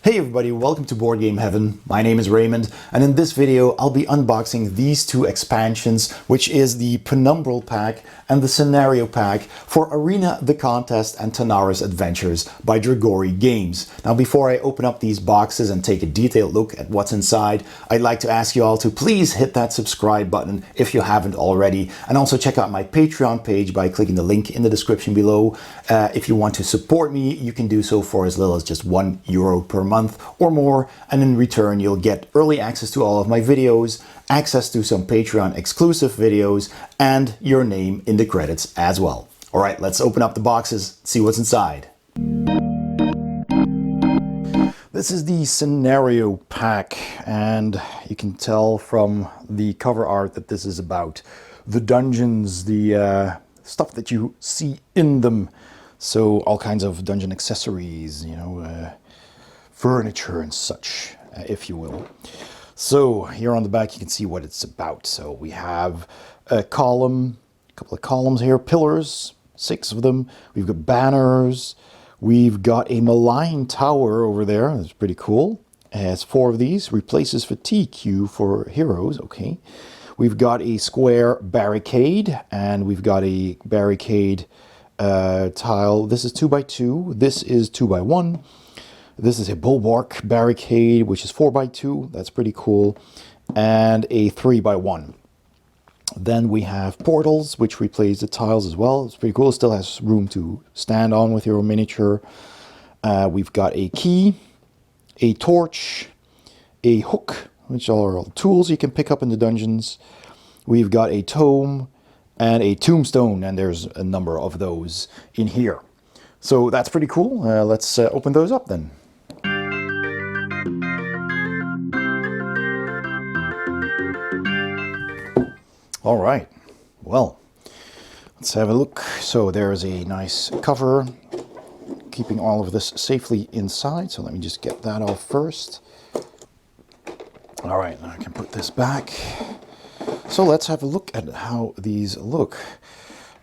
Hey everybody, welcome to Board Game Heaven. My name is Raymond, and in this video I'll be unboxing these two expansions, which is the Penumbral Pack and the Scenario Pack for Arena the Contest and Tanares Adventures by Dragori Games. Now before I open up these boxes and take a detailed look at what's inside, I'd like to ask you all to please hit that subscribe button if you haven't already, and also check out my Patreon page by clicking the link in the description below. If you want to support me, you can do so for as little as just €1 per month or more, and in return you'll get early access to all of my videos, access to some Patreon exclusive videos, and your name in the credits as well. Alright, let's open up the boxes, see what's inside. This is the Scenario Pack, and you can tell from the cover art that this is about the dungeons, the stuff that you see in them. So all kinds of dungeon accessories, you know, furniture and such, if you will. So here on the back you can see what it's about. So we have a column, a couple of columns here, pillars, 6 of them. We've got banners. We've got a malign tower over there. That's pretty cool. It has 4 of these. Replaces fatigue queue for heroes. Okay. We've got a square barricade, and we've got a barricade tile. This is 2x2. This is 2x1. This is a bulwark barricade, which is 4x2. That's pretty cool. And a 3x1. Then we have portals, which replace the tiles as well. It's pretty cool. It still has room to stand on with your miniature. We've got a key, a torch, a hook, which are all tools you can pick up in the dungeons. We've got a tome and a tombstone, and there's a number of those in here. So that's pretty cool. Let's open those up then. All right, well, let's have a look. So there's a nice cover, keeping all of this safely inside. So let me just get that off first. All right, now I can put this back. So let's have a look at how these look.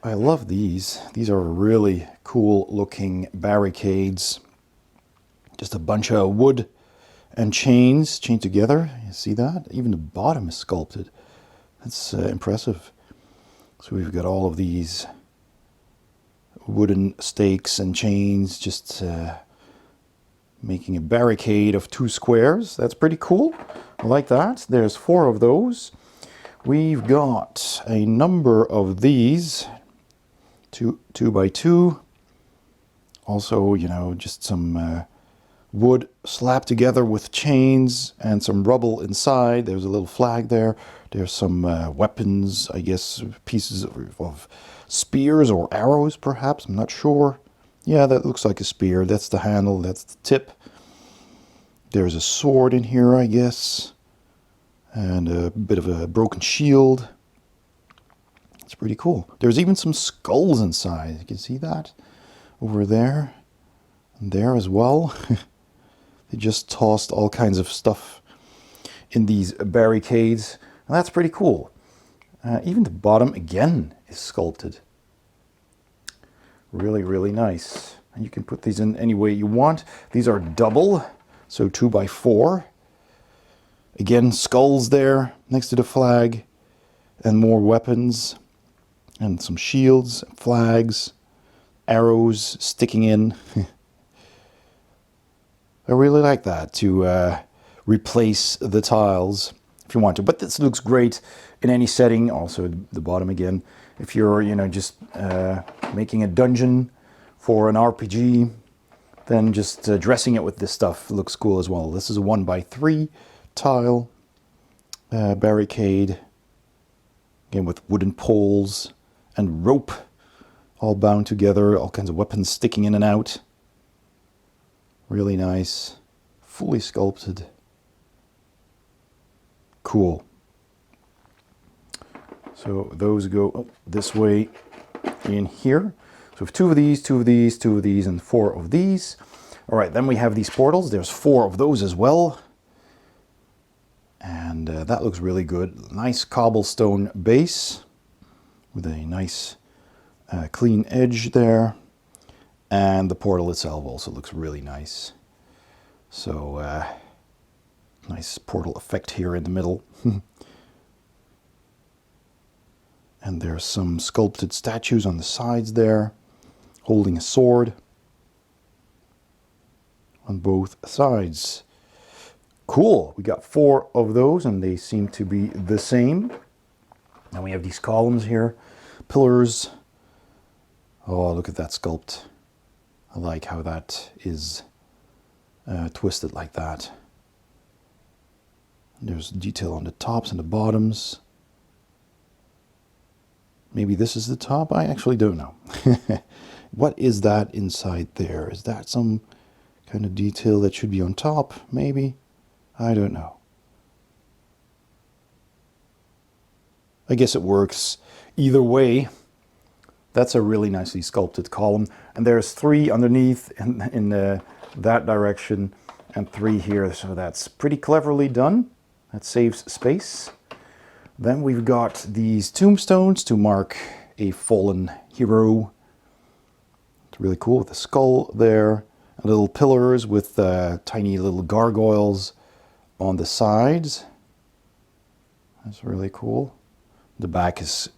I love these. These are really cool looking barricades. Just a bunch of wood and chains chained together. You see that? Even the bottom is sculpted. That's impressive. So we've got all of these wooden stakes and chains, just making a barricade of 2 squares. That's pretty cool. I like that. There's 4 of those. We've got a number of these, 2x2. Also, you know, just some wood slapped together with chains and some rubble inside. There's a little flag there. There's some weapons, I guess, pieces of spears or arrows, perhaps. I'm not sure. Yeah, that looks like a spear. That's the handle. That's the tip. There's a sword in here, I guess. And a bit of a broken shield. It's pretty cool. There's even some skulls inside. You can see that over there. And there as well. They just tossed all kinds of stuff in these barricades. And that's pretty cool. Even the bottom, again, is sculpted. Really, really nice. And you can put these in any way you want. These are double, so 2x4. Again, skulls there next to the flag, and more weapons, and some shields, flags, arrows sticking in. I really like that, to replace the tiles if you want to. But this looks great in any setting. Also the bottom again. If you're, you know, just making a dungeon for an RPG, then just dressing it with this stuff looks cool as well. This is a 1x3 tile barricade, again with wooden poles and rope all bound together, all kinds of weapons sticking in and out. Really nice, fully sculpted. Cool. So those go this way in here. So we have 2 of these, 2 of these, 2 of these, and 4 of these. All right, then we have these portals. There's 4 of those as well. And that looks really good. Nice cobblestone base with a nice clean edge there. And the portal itself also looks really nice. So nice portal effect here in the middle. And there's some sculpted statues on the sides there, holding a sword on both sides. Cool, we got 4 of those and they seem to be the same. Now we have these columns here, pillars. Oh, look at that sculpt. I like how that is twisted like that. There's detail on the tops and the bottoms. Maybe this is the top? I actually don't know. What is that inside there? Is that some kind of detail that should be on top? Maybe? I don't know. I guess it works either way. That's a really nicely sculpted column. And there's 3 underneath in that direction and 3 here. So that's pretty cleverly done. That saves space. Then we've got these tombstones to mark a fallen hero. It's really cool with the skull there. Little pillars with tiny little gargoyles on the sides. That's really cool. The back is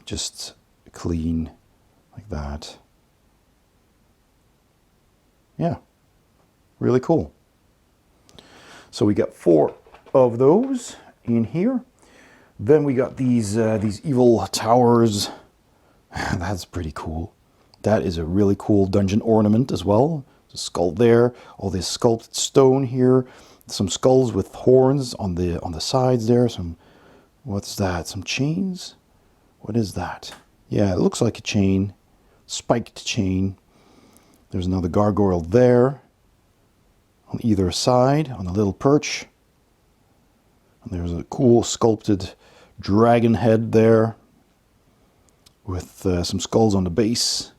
just clean like that. Yeah, really cool. So we got 4 of those in here. Then we got these evil towers. That's pretty cool. That is a really cool dungeon ornament as well. There's a skull there, all this sculpted stone here, some skulls with horns on the sides there. Some, what's that? Some chains? What is that? Yeah, it looks like a chain, spiked chain. There's another gargoyle there on either side on a little perch. And there's a cool sculpted dragon head there with some skulls on the base.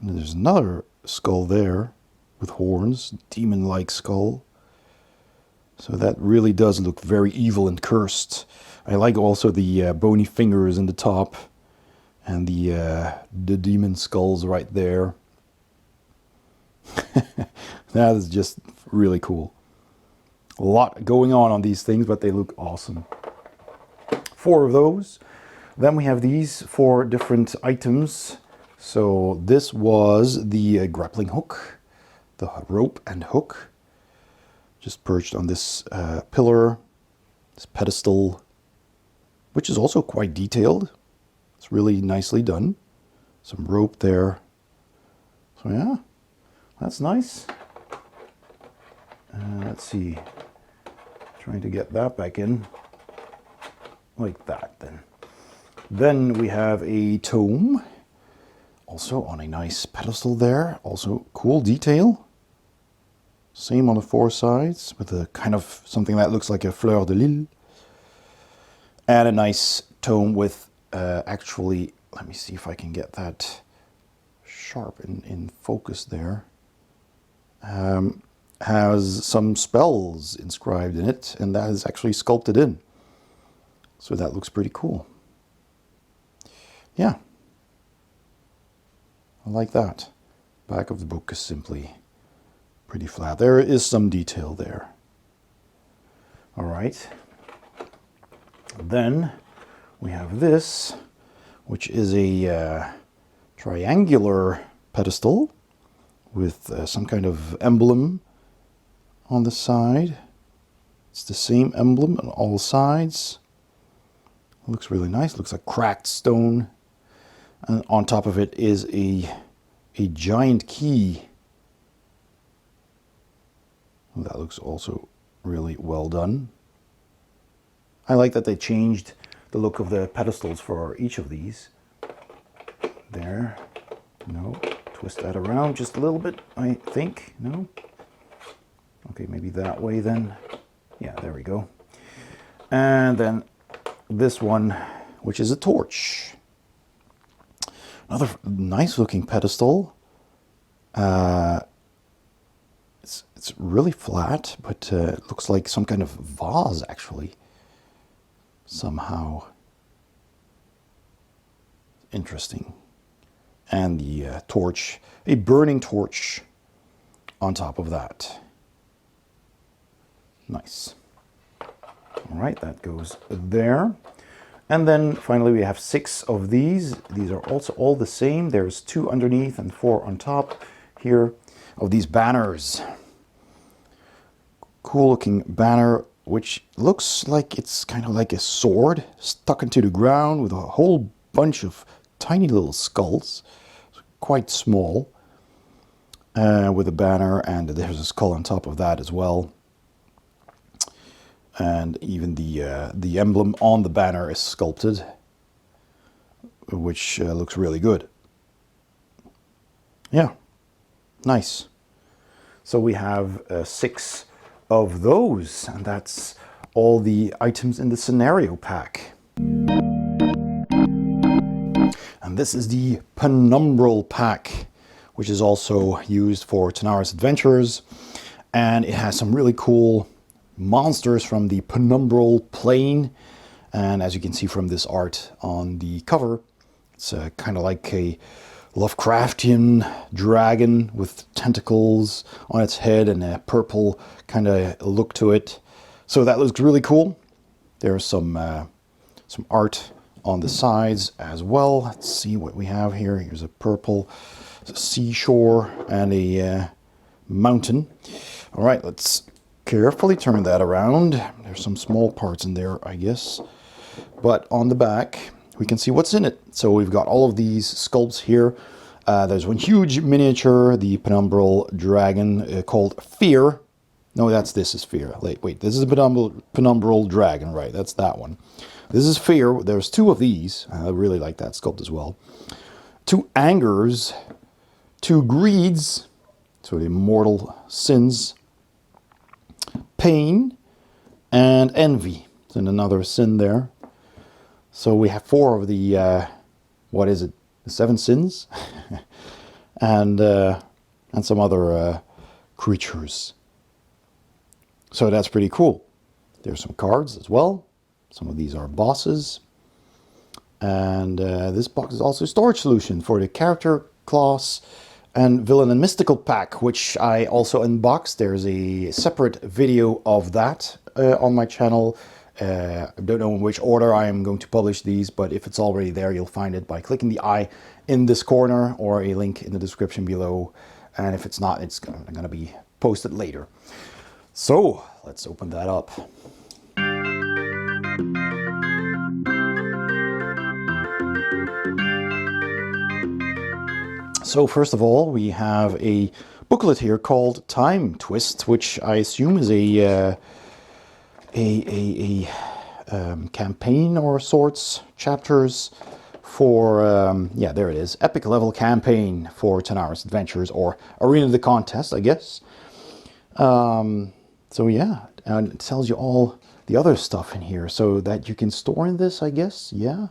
And there's another skull there with horns, demon-like skull. So that really does look very evil and cursed. I like also the bony fingers in the top and the demon skulls right there. That is just really cool. A lot going on these things, but they look awesome. 4 of those. Then we have these 4 different items. So this was the grappling hook, the rope and hook, just perched on this pillar, this pedestal, which is also quite detailed. It's really nicely done. Some rope there. So yeah, that's nice. Let's see. Trying to get that back in like that then. Then we have a tome, also on a nice pedestal there. Also cool detail. Same on the 4 sides with a kind of something that looks like a fleur de lys. And a nice tome with actually, let me see if I can get that sharp in focus there. Has some spells inscribed in it, and that is actually sculpted in. So that looks pretty cool. Yeah. I like that. Back of the book is simply pretty flat. There is some detail there. All right. Then we have this, which is a triangular pedestal with some kind of emblem on the side. It's the same emblem on all sides. It looks really nice. Looks like cracked stone. And on top of it is a giant key. That looks also really well done. I like that they changed the look of the pedestals for each of these. There. No. Twist that around just a little bit, I think. No? Okay, maybe that way then. Yeah, there we go. And then this one, which is a torch. Another nice looking pedestal. It's really flat, but it looks like some kind of vase actually. Somehow. Interesting. And the torch, a burning torch on top of that. Nice. All right, that goes there. And then finally we have 6 of these. These are also all the same. There's 2 underneath and 4 on top here of these banners. Cool looking banner, which looks like it's kind of like a sword stuck into the ground with a whole bunch of tiny little skulls. It's quite small. With a banner, and there's a skull on top of that as well. And even the emblem on the banner is sculpted, which looks really good. Yeah, nice. So we have 6 of those, and that's all the items in the scenario pack. And this is the Penumbral Pack, which is also used for Tanares Adventures, and it has some really cool monsters from the Penumbral Plane. And as you can see from this art on the cover, it's kind of like a Lovecraftian dragon with tentacles on its head and a purple kind of look to it. So that looks really cool. There's some art on the sides as well. Let's see what we have here. Here's a purple seashore and a mountain. All right, let's carefully turn that around. There's some small parts in there, I guess. But on the back, we can see what's in it. So we've got all of these sculpts here. There's one huge miniature, the penumbral dragon called Fear. No, this is Fear. Wait, this is a penumbral dragon, right? That's that one. This is Fear. There's 2 of these. I really like that sculpt as well. 2 Angers, 2 Greeds, so the mortal sins, Pain, and Envy. And another sin there. So we have 4 of the, what is it, the 7 sins? and some other creatures. So that's pretty cool. There's some cards as well. Some of these are bosses. And this box is also a storage solution for the character, class, and villain and mystical pack, which I also unboxed. There's a separate video of that on my channel. I don't know in which order I am going to publish these, but if it's already there, you'll find it by clicking the eye in this corner or a link in the description below. And if it's not, it's going to be posted later. So let's open that up. So first of all, we have a booklet here called Time Twist, which I assume is a campaign or sorts, chapters for, yeah, there it is, epic level campaign for Tanares Adventures, or Arena of the Contest, I guess. So yeah, and it tells you all the other stuff in here so that you can store in this, I guess, yeah.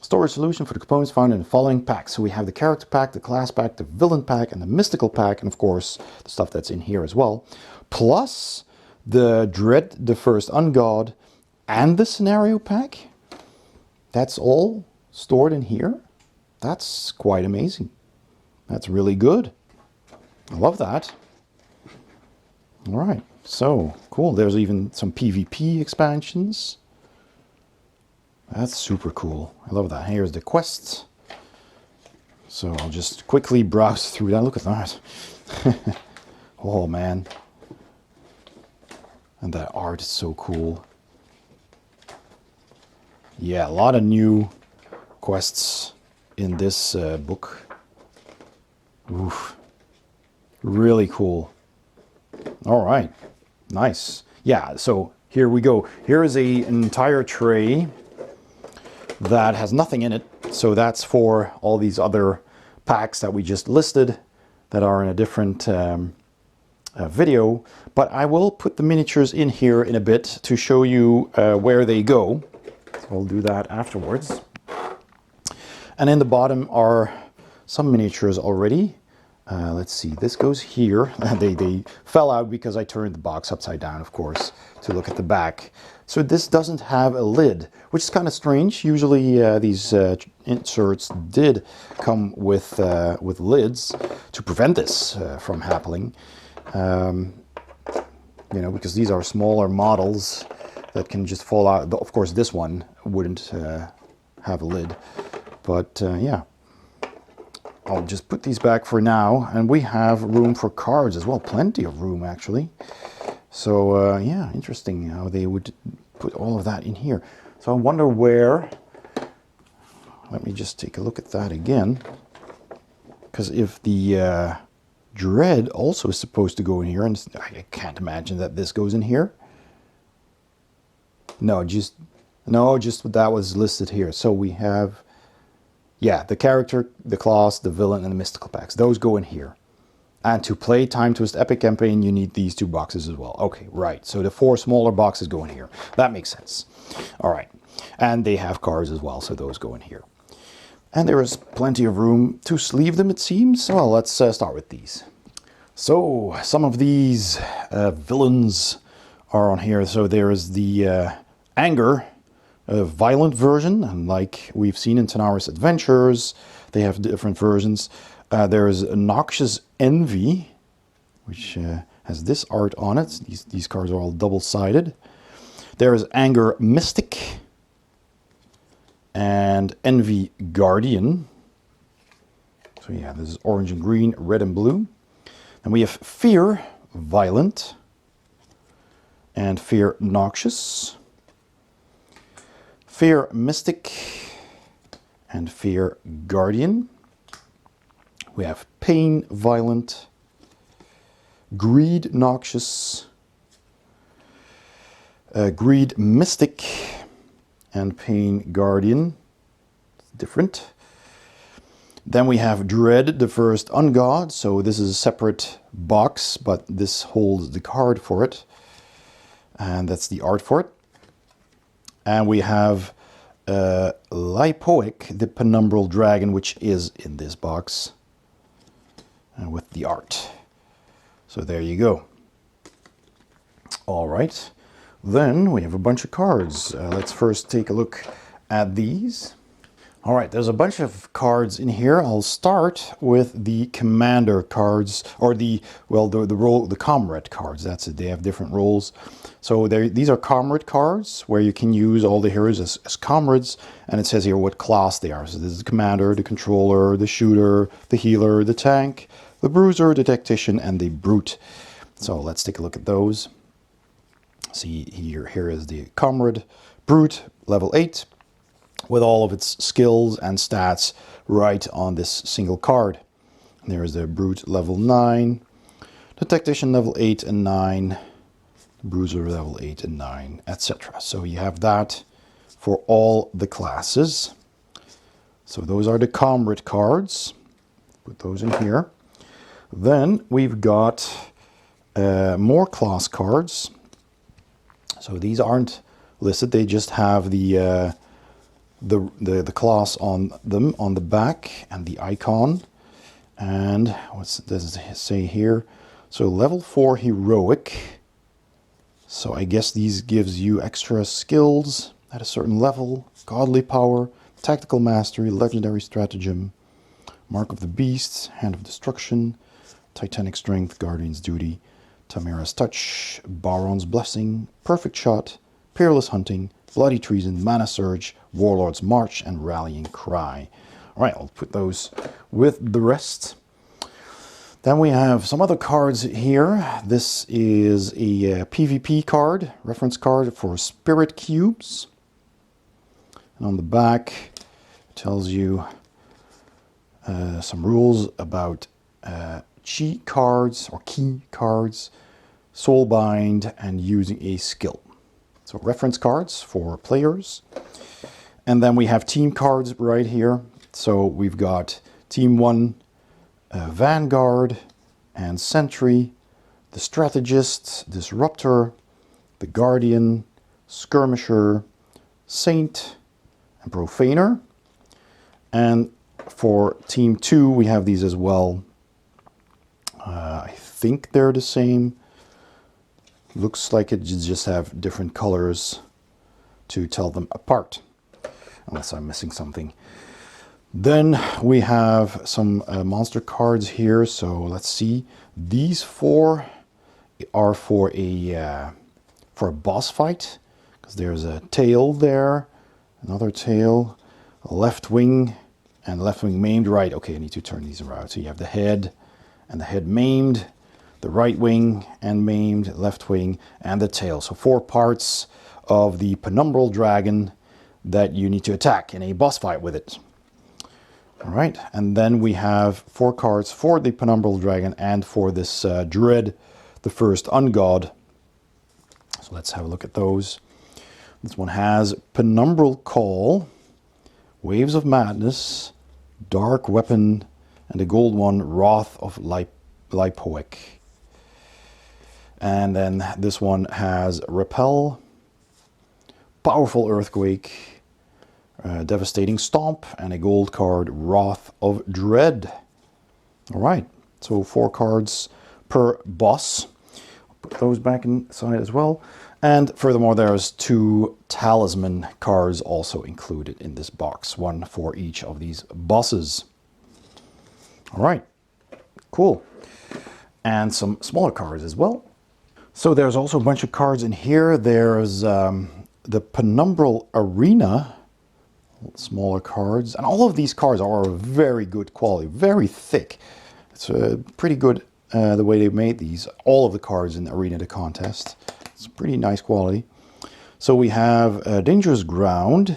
Storage solution for the components found in the following packs. So we have the character pack, the class pack, the villain pack, and the mystical pack, and of course the stuff that's in here as well. Plus the Dread the First Ungod and the scenario pack. That's all stored in here. That's quite amazing. That's really good. I love that. All right, so cool. There's even some PvP expansions. That's super cool. I love that. Here's the quests. So I'll just quickly browse through that. Look at that. Oh man. And that art is so cool. Yeah, a lot of new quests in this book. Oof. Really cool. All right. Nice. Yeah, so here we go. Here is an entire tray that has nothing in it. So that's for all these other packs that we just listed that are in a different video. But I will put the miniatures in here in a bit to show you where they go. So I'll do that afterwards. And in the bottom are some miniatures already. Let's see, this goes here. They fell out because I turned the box upside down, of course, to look at the back. So this doesn't have a lid, which is kind of strange. Usually these inserts did come with lids to prevent this from happening. you know, because these are smaller models that can just fall out. Of course, this one wouldn't have a lid, but yeah. I'll just put these back for now, and we have room for cards as well. Plenty of room, actually. So yeah, interesting how they would put all of that in here. So I wonder where, let me just take a look at that again. Because if the Dread also is supposed to go in here, and I can't imagine that this goes in here. No, just that was listed here. So we have, yeah, the character, the class, the villain, and the mystical packs. Those go in here. And to play Time Twist Epic Campaign, you need these 2 boxes as well. Okay, right. So the 4 smaller boxes go in here. That makes sense. All right. And they have cards as well, so those go in here. And there is plenty of room to sleeve them, it seems. Well, let's start with these. So some of these villains are on here. So there is the Anger, violent version, and like we've seen in Tanares Adventures, they have different versions. There is Noxious Envy, which has this art on it. These cards are all double-sided. There is Anger Mystic and Envy Guardian. So yeah, this is orange and green, red and blue. And we have Fear Violent and Fear Noxious. Fear Mystic and Fear Guardian. We have Pain Violent, Greed Noxious, Greed Mystic, and Pain Guardian. Different. Then we have Dread, the first Ungod. So this is a separate box, but this holds the card for it. And that's the art for it. And we have Lipoic, the Penumbral Dragon, which is in this box. With the art. So there you go. All right. Then we have a bunch of cards. Let's first take a look at these. All right, there's a bunch of cards in here. I'll start with the commander cards, or the comrade cards. That's it. They have different roles. So these are comrade cards where you can use all the heroes as comrades, and it says here what class they are. So this is the commander, the controller, the shooter, the healer, the tank, the bruiser, the tactician, and the brute. So let's take a look at those. See here is the comrade brute, level 8. With all of its skills and stats right on this single card. There is the Brute level 9, the Tactician level 8 and 9, the Bruiser level 8 and 9, etc. So you have that for all the classes. So those are the Comrade cards. Put those in here. Then we've got more class cards. So these aren't listed, they just have the class on them on the back and the icon. And what does it say here? So level 4 heroic. So I guess these gives you extra skills at a certain level. Godly power, tactical mastery, legendary stratagem, mark of the beast, hand of destruction, titanic strength, guardian's duty, Tamara's touch, Baron's blessing, perfect shot, peerless hunting, bloody treason, mana surge, warlord's march, and rallying cry. All right, I'll put those with the rest. Then we have some other cards here. This is a PvP card, reference card for spirit cubes. And on the back, it tells you some rules about chi cards or key cards, soulbind, and using a skill. So reference cards for players. And then we have team cards right here. So we've got Team 1, Vanguard and Sentry, the Strategist, Disruptor, the Guardian, Skirmisher, Saint, and Profaner. And for Team 2, we have these as well. I think they're the same. Looks like it just have different colors to tell them apart, unless I'm missing something. Then we have some monster cards here. So let's see. These 4 are for a boss fight, because there's a tail there, another tail, a left wing, and left wing maimed. Right, okay, I need to turn these around. So you have the head, and the head maimed, the right wing and maimed, left wing, and the tail. So 4 parts of the penumbral dragon that you need to attack in a boss fight with it. All right, and then we have 4 cards for the penumbral dragon and for this Dread, the first ungod. So let's have a look at those. This one has Penumbral Call, Waves of Madness, Dark Weapon, and the gold one, Wrath of Lipoic. And then this one has Repel, Powerful Earthquake, Devastating Stomp, and a gold card, Wrath of Dread. All right, so 4 cards per boss. Put those back inside as well. And furthermore, there's 2 talisman cards also included in this box, 1 for each of these bosses. All right, cool. And some smaller cards as well. So there's also a bunch of cards in here. There's the Penumbral Arena, smaller cards. And all of these cards are very good quality, very thick. It's pretty good the way they made these. All of the cards in Arena the Contest. It's pretty nice quality. So we have Dangerous Ground.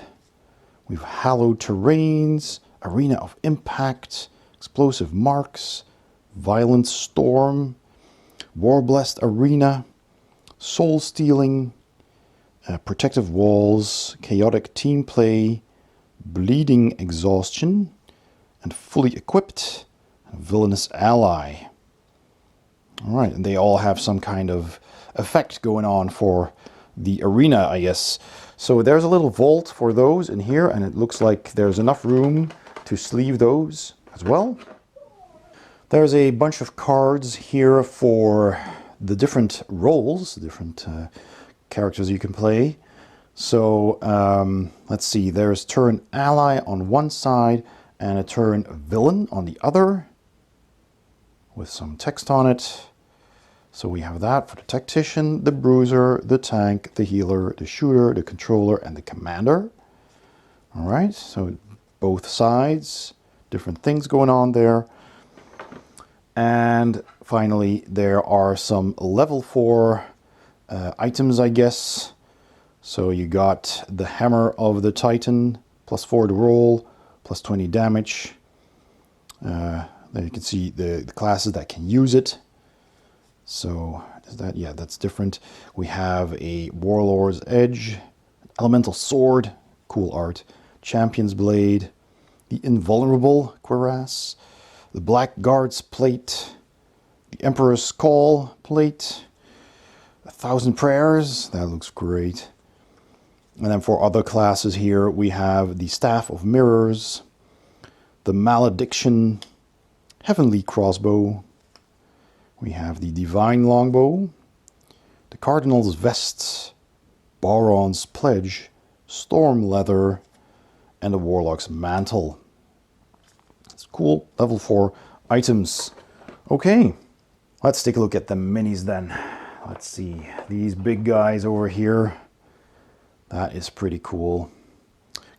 We have Hallowed Terrains, Arena of Impact, Explosive Marks, Violent Storm, Warblessed Arena, Soul Stealing, Protective Walls, Chaotic Team Play, Bleeding Exhaustion, and Fully Equipped, Villainous Ally. All right, and they all have some kind of effect going on for the arena, I guess. So there's a little vault for those in here, and it looks like there's enough room to sleeve those as well. There's a bunch of cards here for the different roles, different characters you can play. So let's see, there's turn ally on one side and a turn villain on the other with some text on it. So we have that for the tactician, the bruiser, the tank, the healer, the shooter, the controller, and the commander. All right, so both sides, different things going on there. And finally, there are some level 4 items, I guess. So you got the Hammer of the Titan, +4 to roll, +20 damage. There you can see the classes that can use it. So is that, yeah, that's different. We have a Warlord's Edge, Elemental Sword, cool art, Champion's Blade, the Invulnerable Cuirass, the Black Guard's Plate, the Emperor's Call Plate, 1,000 Prayers, that looks great. And then for other classes here, we have the Staff of Mirrors, the Malediction, Heavenly Crossbow, we have the Divine Longbow, the Cardinal's Vest, Baron's Pledge, Storm Leather, and the Warlock's Mantle. It's cool, level 4 items. Okay, let's take a look at the minis then. Let's see, these big guys over here. That is pretty cool.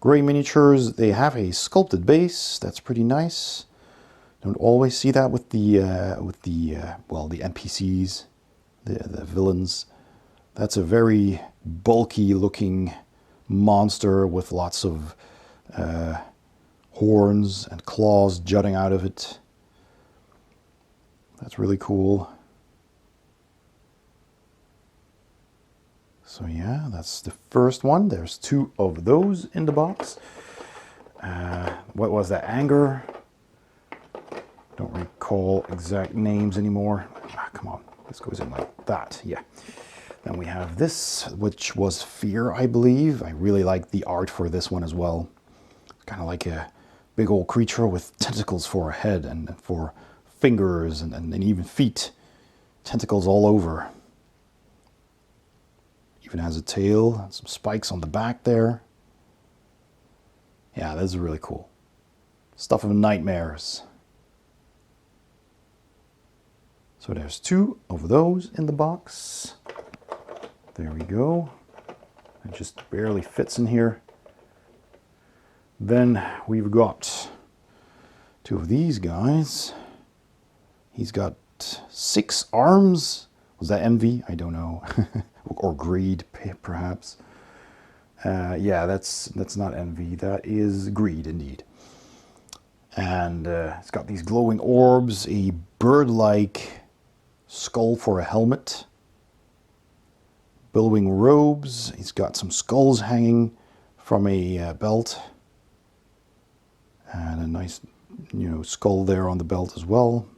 Gray miniatures, they have a sculpted base. That's pretty nice. Don't always see that with the well, the NPCs, the villains. That's a very bulky looking monster with lots of horns and claws jutting out of it. That's really cool. So yeah, that's the first one. There's 2 of those in the box. What was that? Anger? Don't recall exact names anymore. Come on, this goes in like that. Yeah. Then we have this, which was Fear, I believe. I really like the art for this one as well. Kind of like a big old creature with tentacles for a head and for fingers and even feet. Tentacles all over. Even has a tail, some spikes on the back there. Yeah, this is really cool. Stuff of nightmares. So there's 2 of those in the box. There we go. It just barely fits in here. Then we've got 2 of these guys. He's got 6 arms. Was that envy? I don't know. Or greed, perhaps. Yeah, that's not envy. That is greed, indeed. And it's got these glowing orbs, a bird-like skull for a helmet, billowing robes. He's got some skulls hanging from a belt, and a nice, skull there on the belt as well.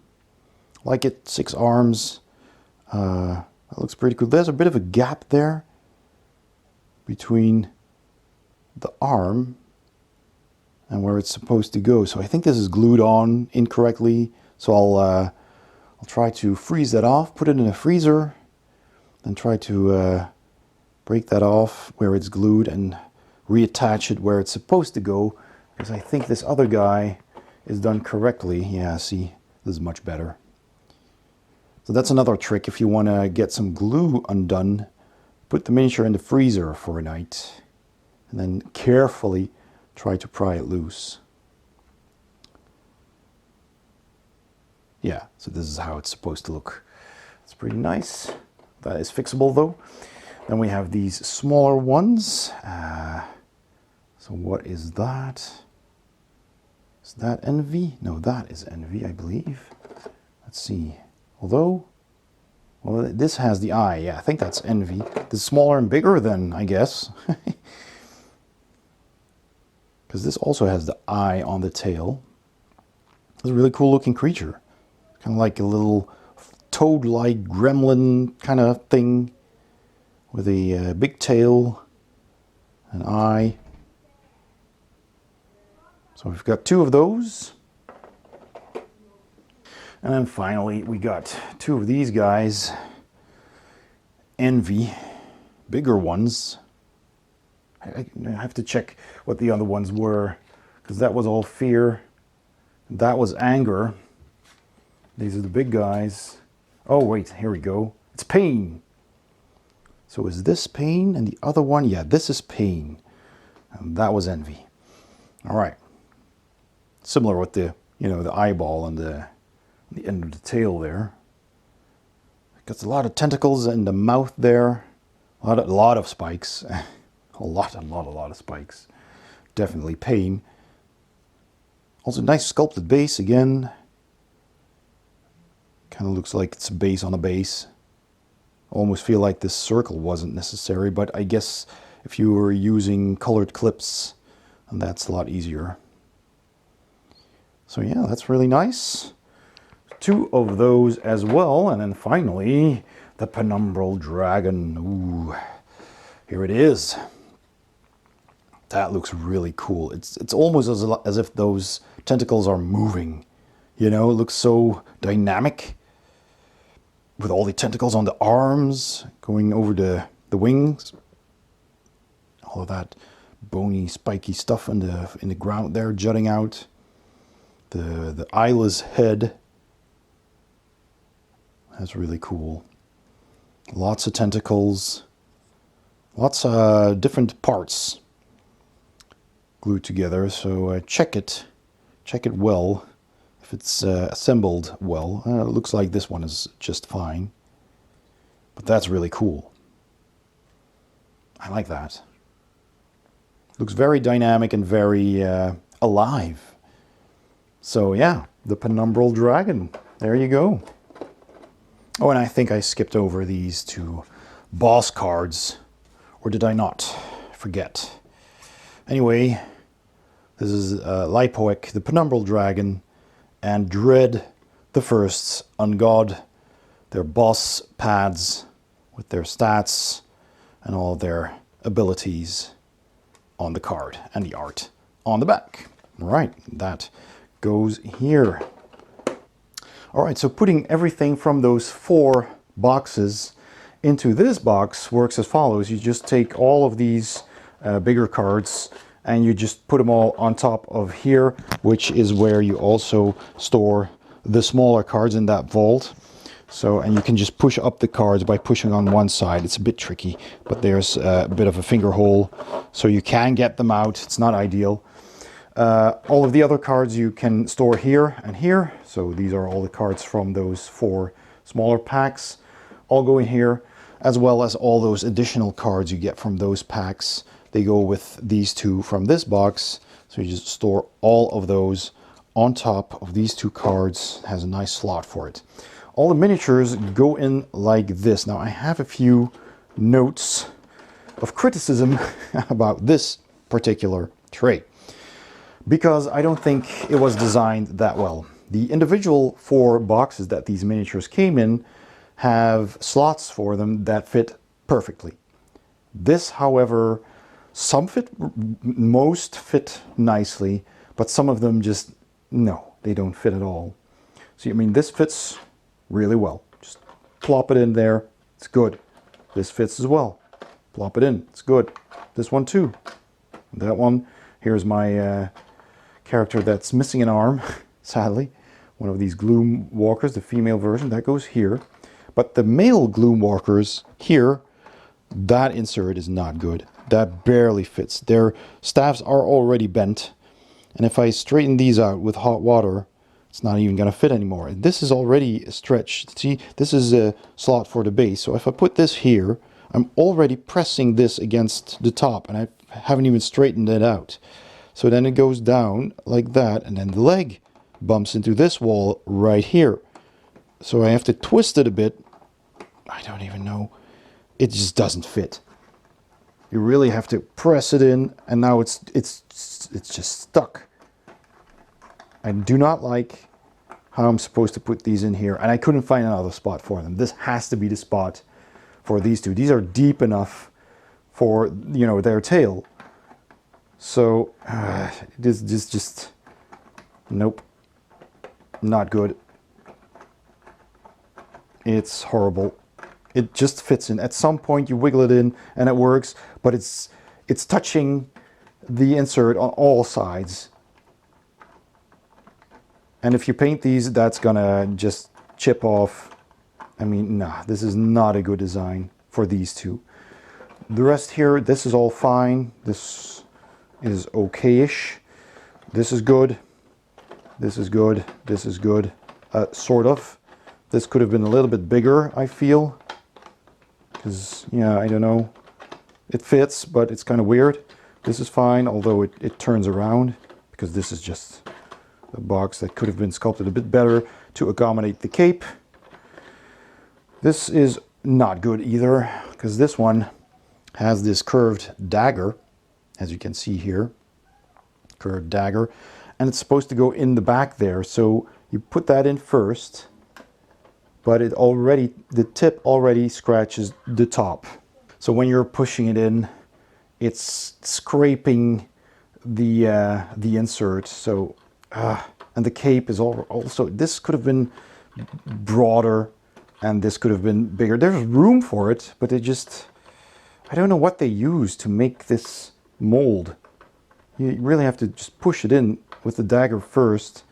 Like it, 6 arms. That looks pretty cool. There's a bit of a gap there between the arm and where it's supposed to go. So I think this is glued on incorrectly. So I'll try to freeze that off, put it in a freezer, then try to break that off where it's glued and reattach it where it's supposed to go, because I think this other guy is done correctly. Yeah, see, this is much better. So that's another trick. If you want to get some glue undone, put the miniature in the freezer for a night and then carefully try to pry it loose. Yeah, so this is how it's supposed to look. It's pretty nice. That is fixable though. Then we have these smaller ones. So what is that? Is that envy? No, that is envy, I believe. Let's see. Although, well, this has the eye. Yeah, I think that's envy. This is smaller and bigger than, I guess. Because this also has the eye on the tail. It's a really cool looking creature. Kind of like a little toad-like gremlin kind of thing with a big tail, an eye. So we've got 2 of those. And then finally we got 2 of these guys. Envy, bigger ones. I have to check what the other ones were, because that was all fear. That was anger. These are the big guys. Oh wait, here we go. It's pain. So is this pain and the other one? Yeah, this is pain. And that was envy. All right. Similar with the, the eyeball and the end of the tail there. Got a lot of tentacles in the mouth there. A lot of spikes. a lot of spikes. Definitely pain. Also nice sculpted base again. Kind of looks like it's a base on a base. Almost feel like this circle wasn't necessary, but I guess if you were using colored clips, that's a lot easier. So yeah, that's really nice. 2 of those as well. And then finally, the Penumbral Dragon. Ooh, here it is. That looks really cool. It's almost as if those tentacles are moving. It looks so dynamic with all the tentacles on the arms going over the wings. All of that bony, spiky stuff in the ground there jutting out. The eyeless head. That's really cool. Lots of tentacles. Lots of different parts glued together. So check it well. If it's assembled well. It looks like this one is just fine. But that's really cool. I like that. Looks very dynamic and very alive. So yeah, the Penumbral Dragon. There you go. Oh, and I think I skipped over these 2 boss cards. Or did I not? Forget. Anyway, this is Lipoic, the Penumbral Dragon, and Dread the First's On God. Their boss pads with their stats and all their abilities on the card and the art on the back. All right, that goes here. All right, so putting everything from those 4 boxes into this box works as follows. You just take all of these bigger cards and you just put them all on top of here, which is where you also store the smaller cards in that vault. So, and you can just push up the cards by pushing on one side. It's a bit tricky, but there's a bit of a finger hole, so you can get them out. It's not ideal. All of the other cards you can store here and here. So these are all the cards from those 4 smaller packs. All go in here, as well as all those additional cards you get from those packs. They go with these 2 from this box. So you just store all of those on top of these 2 cards. It has a nice slot for it. All the miniatures go in like this. Now I have a few notes of criticism about this particular tray, because I don't think it was designed that well. The individual 4 boxes that these miniatures came in have slots for them that fit perfectly. This, however, some fit, most fit nicely, but some of them just, no, they don't fit at all. So, I mean, this fits really well. Just plop it in there, it's good. This fits as well. Plop it in, it's good. This one too. That one, here's my character that's missing an arm, sadly. One of these Gloom Walkers, the female version, that goes here. But the male Gloom Walkers here, that insert is not good. That barely fits. Their staffs are already bent. And if I straighten these out with hot water, it's not even going to fit anymore. This is already stretched. See, this is a slot for the base. So if I put this here, I'm already pressing this against the top, and I haven't even straightened it out. So then it goes down like that, and then the leg bumps into this wall right here. So I have to twist it a bit. I don't even know. It just doesn't fit. You really have to press it in, and now it's just stuck. I do not like how I'm supposed to put these in here, and I couldn't find another spot for them. This has to be the spot for these 2. These are deep enough for, you know, their tail. So this just nope, not good. It's horrible. It just fits in. At some point you wiggle it in and it works, but it's touching the insert on all sides. And if you paint these, that's gonna just chip off. I mean, nah, this is not a good design for these 2. The rest here, this is all fine. This is okay-ish. This is good. This is good. This is good. Sort of. This could have been a little bit bigger, I feel. Because, yeah, I don't know. It fits, but it's kind of weird. This is fine, although it turns around, because this is just a box that could have been sculpted a bit better to accommodate the cape. This is not good either, because this one has this curved dagger, as you can see here. Curved dagger. And it's supposed to go in the back there, so you put that in first, but the tip already scratches the top. So when you're pushing it in, it's scraping the insert. So and the cape is also, this could have been broader, and this could have been bigger. There's room for it, but I don't know what they use to make this mold. You really have to just push it in with the dagger first.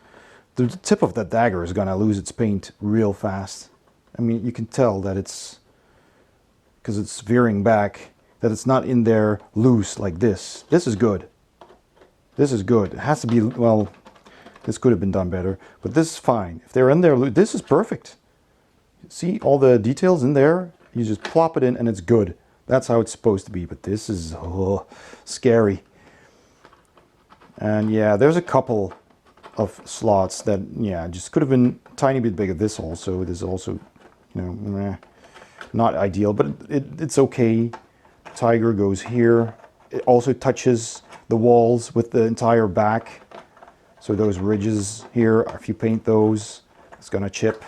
The tip of that dagger is gonna lose its paint real fast. I mean, you can tell that because it's veering back, that it's not in there loose like this. This is good. This is good. It has to be, well, this could have been done better, but this is fine. If they're in there, this is perfect. See all the details in there? You just plop it in and it's good. That's how it's supposed to be, but this is scary. And yeah, there's a couple of slots that, yeah, just could have been a tiny bit bigger. This is also, you know, not ideal, but it's okay. Tiger goes here. It also touches the walls with the entire back. So those ridges here, if you paint those, it's gonna chip.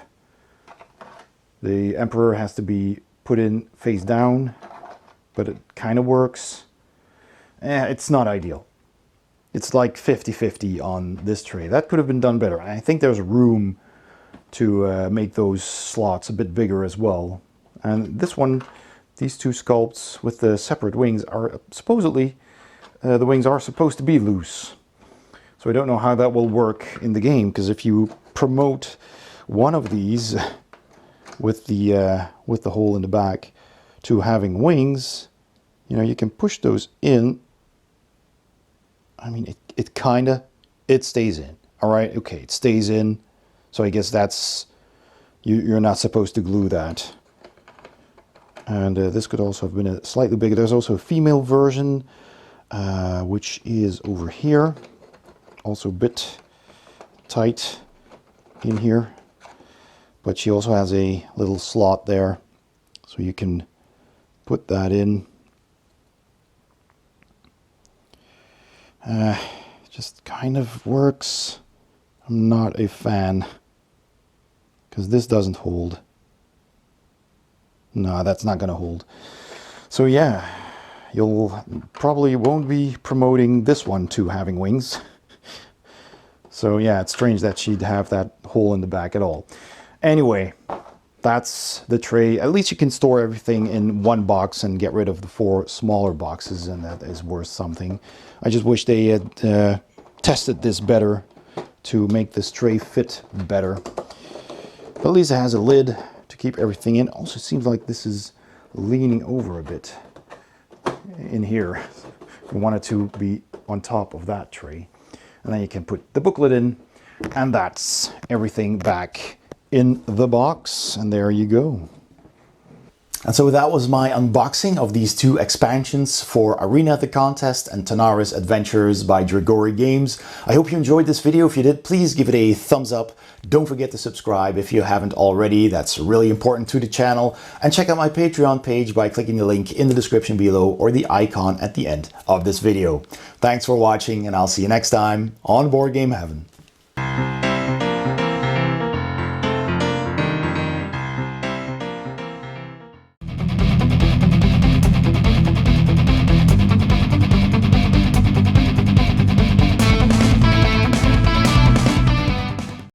The Emperor has to be put in face down, but it kind of works. It's not ideal. It's like 50-50 on this tray. That could have been done better. I think there's room to make those slots a bit bigger as well. And this one, these 2 sculpts with the separate wings are supposedly, the wings are supposed to be loose. So I don't know how that will work in the game, because if you promote one of these, with the hole in the back to having wings, you know, you can push those in. I mean, it stays in. All right, okay, it stays in. So I guess that's, you're not supposed to glue that. And this could also have been a slightly bigger. There's also a female version, which is over here. Also a bit tight in here. But she also has a little slot there. So you can put that in. Just kind of works. I'm not a fan. Because this doesn't hold. No, that's not going to hold. So yeah, you'll probably won't be promoting this one to having wings. So yeah, it's strange that she'd have that hole in the back at all. Anyway, that's the tray. At least you can store everything in one box and get rid of the 4 smaller boxes, and that is worth something. I just wish they had tested this better to make this tray fit better. But at least it has a lid to keep everything in. Also seems like this is leaning over a bit in here. You want it to be on top of that tray. And then you can put the booklet in, and that's everything back in the box. And there you go. And so that was my unboxing of these 2 expansions for Arena the Contest and Tanares Adventures by Dragori Games. I hope you enjoyed this video. If you did, please give it a thumbs up. Don't forget to subscribe if you haven't already. That's really important to the channel. And check out my Patreon page by clicking the link in the description below or the icon at the end of this video. Thanks for watching, and I'll see you next time on Board Game Heaven.